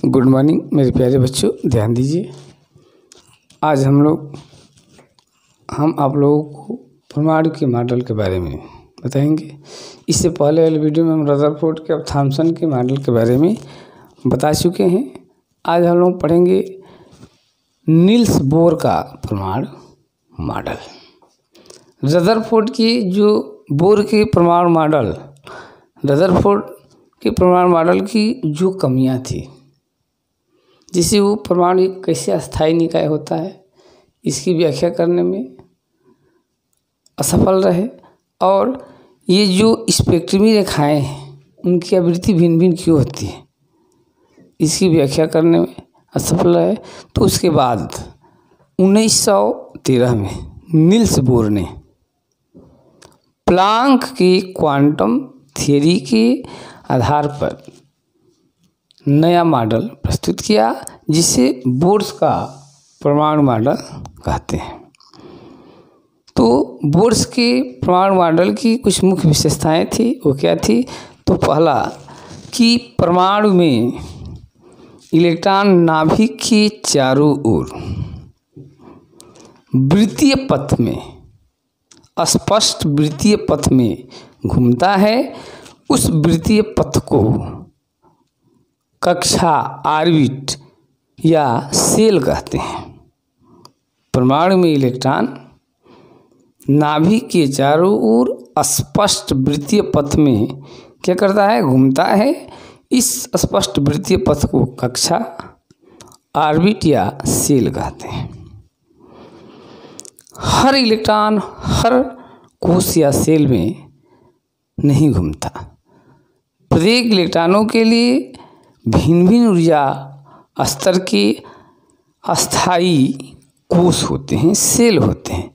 Good morning मेरे प्यारे बच्चों, ध्यान दीजिए। आज हम आप लोगों को परमाणु के मॉडल के बारे में बताएंगे। इससे पहले वाले वीडियो में हम रदरफोर्ड के और थॉमसन के मॉडल के बारे में बता चुके हैं। आज हम लोग पढ़ेंगे नील्स बोर का परमाणु मॉडल। रदरफोर्ड की जो बोर के परमाणु मॉडल, रदरफोर्ड के परमाणु मॉडल की जो कमियां थी, जिससे वो परमाणु कैसे अस्थायी निकाय होता है, इसकी व्याख्या करने में असफल रहे। और ये जो स्पेक्ट्रमी रेखाएं हैं, उनकी आवृत्ति भिन्न भिन्न क्यों होती है, इसकी व्याख्या करने में असफल रहे। तो उसके बाद 1913 में नील्स बोर ने प्लांक की क्वांटम थ्योरी के आधार पर नया मॉडल प्रस्तुत किया, जिसे बोर्स का परमाणु मॉडल कहते हैं। तो बोर्स के परमाणु मॉडल की कुछ मुख्य विशेषताएं थी। वो क्या थी? तो पहला कि परमाणु में इलेक्ट्रॉन नाभिक के चारों ओर वृत्तीय पथ में, स्पष्ट वृत्तीय पथ में घूमता है। उस वृत्तीय पथ को कक्षा, ऑर्बिट या सेल कहते हैं। परमाणु में इलेक्ट्रॉन नाभिक के चारों ओर स्पष्ट वृत्तीय पथ में क्या करता है? घूमता है। इस स्पष्ट वृत्तीय पथ को कक्षा, ऑर्बिट या सेल कहते हैं। हर इलेक्ट्रॉन हर कोश या सेल में नहीं घूमता। प्रत्येक इलेक्ट्रॉनों के लिए भिन्न भिन्न ऊर्जा स्तर के अस्थायी कोश होते हैं, सेल होते हैं,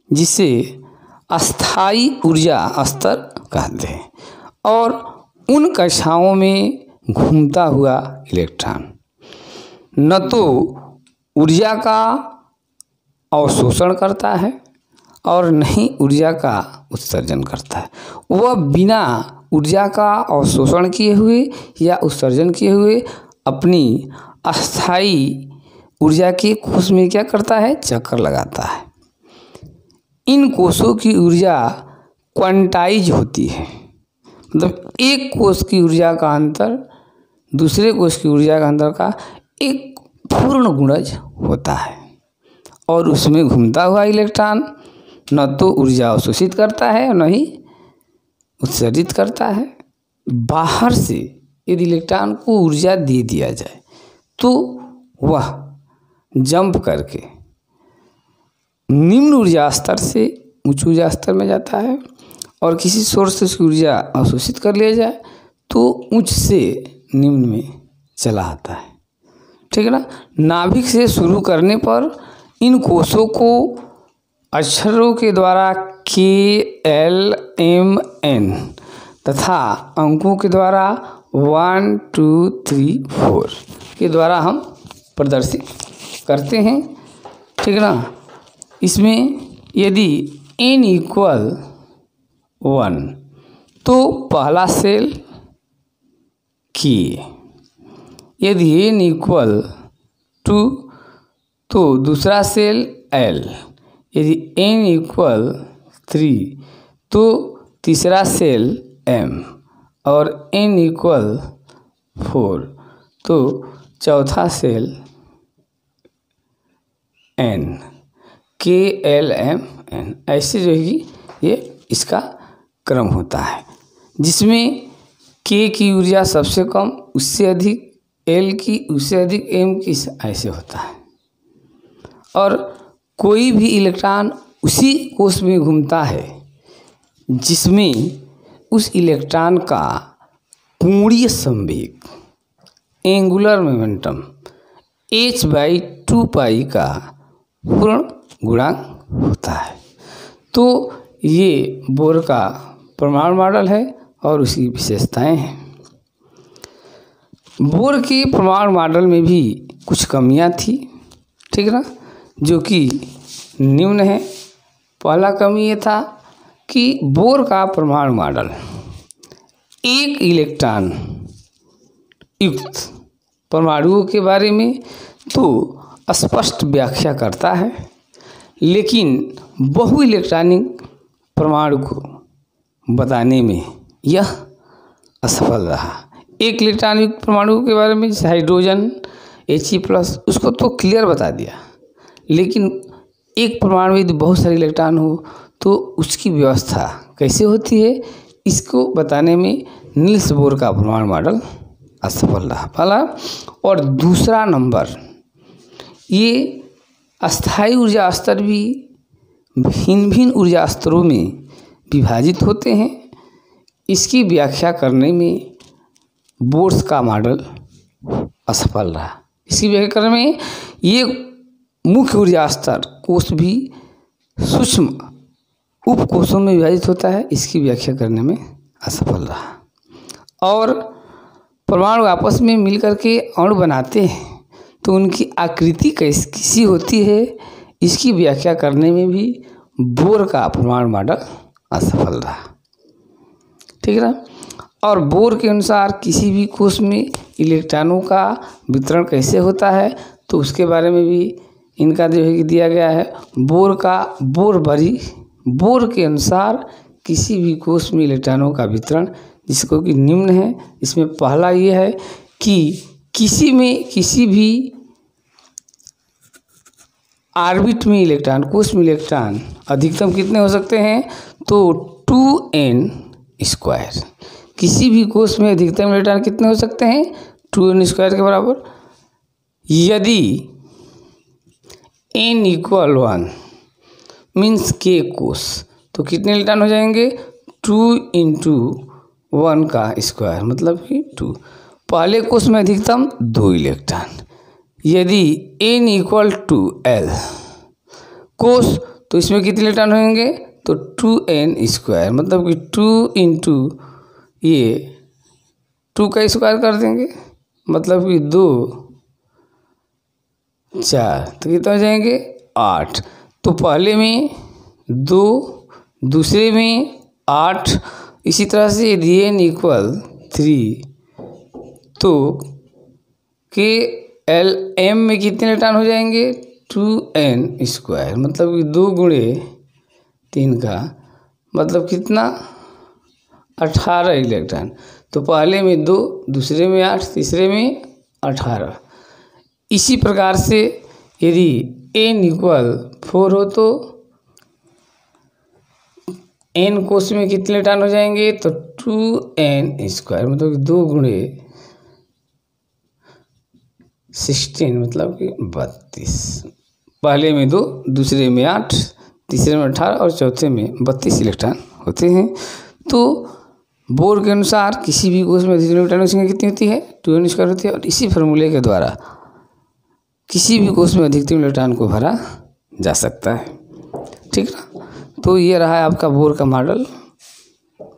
जिसे अस्थायी ऊर्जा स्तर कहते हैं। और उन कक्षाओं में घूमता हुआ इलेक्ट्रॉन न तो ऊर्जा का अवशोषण करता है और न ही ऊर्जा का उत्सर्जन करता है। वह बिना ऊर्जा का अवशोषण किए हुए या उत्सर्जन किए हुए अपनी अस्थायी ऊर्जा के कोश में क्या करता है? चक्कर लगाता है। इन कोशों की ऊर्जा क्वांटाइज होती है, मतलब एक कोश की ऊर्जा का अंतर दूसरे कोश की ऊर्जा का अंतर का एक पूर्ण गुणज होता है। और उसमें घूमता हुआ इलेक्ट्रॉन न तो ऊर्जा अवशोषित करता है और न ही उत्सर्जित करता है। बाहर से यदि इलेक्ट्रॉन को ऊर्जा दे दिया जाए तो वह जंप करके निम्न ऊर्जा स्तर से उच्च ऊर्जा स्तर में जाता है, और किसी सोर्स से उसकी ऊर्जा अवशोषित कर लिया जाए तो उच्च से निम्न में चला आता है। ठीक है ना। नाभिक से शुरू करने पर इन कोशों को अक्षरों के द्वारा KLMN तथा अंकों के द्वारा 1 2 3 4 के द्वारा हम प्रदर्शित करते हैं। ठीक है ना। इसमें यदि n = 1 तो पहला सेल K, यदि n = 2 तो दूसरा सेल L, यदि n = 3 तो तीसरा सेल M, और n = 4 तो चौथा सेल N, KLMN। ऐसे जो है ये इसका क्रम होता है, जिसमें K की ऊर्जा सबसे कम, उससे अधिक L की, उससे अधिक M की, ऐसे होता है। और कोई भी इलेक्ट्रॉन उसी कोश में घूमता है जिसमें उस इलेक्ट्रॉन का कोणीय संवेग, एंगुलर मोमेंटम h/2π का पूर्ण गुणांक होता है। तो ये बोर का परमाणु मॉडल है और उसकी विशेषताएं हैं। बोर के परमाणु मॉडल में भी कुछ कमियां थी, ठीक है ना, जो कि निम्न है। पहला कमी ये था कि बोर का परमाणु मॉडल एक इलेक्ट्रॉन युक्त परमाणुओं के बारे में तो स्पष्ट व्याख्या करता है, लेकिन बहु इलेक्ट्रॉनिक परमाणु को बताने में यह असफल रहा। एक इलेक्ट्रॉनिक परमाणु के बारे में जैसे हाइड्रोजन He+, उसको तो क्लियर बता दिया, लेकिन एक परमाणु में यदि बहुत सारे इलेक्ट्रॉन हो तो उसकी व्यवस्था कैसे होती है, इसको बताने में नील्स बोर का परमाणु मॉडल असफल रहा पहला। और दूसरा नंबर, ये अस्थायी ऊर्जा स्तर भी भिन्न भिन्न ऊर्जा स्तरों में विभाजित होते हैं, इसकी व्याख्या करने में बोर्स का मॉडल असफल रहा। इसकी व्याख्या करने में ये मुख्य ऊर्जा स्तर कोष भी सूक्ष्म उप कोषों में विभाजित होता है, इसकी व्याख्या करने में असफल रहा। और परमाणु आपस में मिलकर के अणु बनाते हैं तो उनकी आकृति कैसी होती है, इसकी व्याख्या करने में भी बोर का परमाणु मॉडल असफल रहा। ठीक है ना। और बोर के अनुसार किसी भी कोष में इलेक्ट्रॉनों का वितरण कैसे होता है तो उसके बारे में भी इनका जो है दिया गया है। बोर के अनुसार किसी भी कोष में इलेक्ट्रॉनों का वितरण जिसको कि निम्न है। इसमें पहला ये है कि किसी भी ऑर्बिट में इलेक्ट्रॉन, कोष में इलेक्ट्रॉन अधिकतम कितने हो सकते हैं, तो 2n²। किसी भी कोष में अधिकतम इलेक्ट्रॉन कितने हो सकते हैं, 2n² के बराबर। यदि n = 1 मीन्स k कोष, तो कितने इलेक्ट्रॉन हो जाएंगे, 2 × 1² मतलब कि 2। पहले कोष में अधिकतम 2 इलेक्ट्रॉन। यदि n = L कोष, तो इसमें कितने इलेक्ट्रॉन होंगे, तो 2n² मतलब कि 2 × ये 2 का स्क्वायर कर देंगे मतलब कि 2 4, तो कितना हो जाएंगे 8। तो पहले में 2, दूसरे में 8। इसी तरह से यदि n = 3 तो KLM में कितने इलेक्ट्रॉन हो जाएंगे, 2n² मतलब कि 2 × 3 का मतलब कितना 18 इलेक्ट्रॉन। तो पहले में 2, दूसरे में 8, तीसरे में 18। इसी प्रकार से यदि n = 4 हो तो n कोष में कितने इलेक्ट्रॉन हो जाएंगे, तो 2n² मतलब कि 2 × 16 मतलब कि 32। पहले में 2, दूसरे में 8, तीसरे में 18 और चौथे में 32 इलेक्ट्रॉन होते हैं। तो बोर के अनुसार किसी भी कोष में अधिकतम इलेक्ट्रॉन की संख्या कितनी होती है, 2n² होती है। और इसी फार्मूले के द्वारा किसी भी कोष में अधिकतम इलेक्ट्रॉन को भरा जा सकता है। ठीक ना। तो ये रहा है आपका बोर का मॉडल,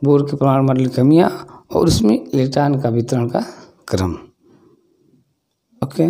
बोर के परमाणु मॉडल की कमियाँ और उसमें इलेक्ट्रॉन का वितरण का क्रम। ओके।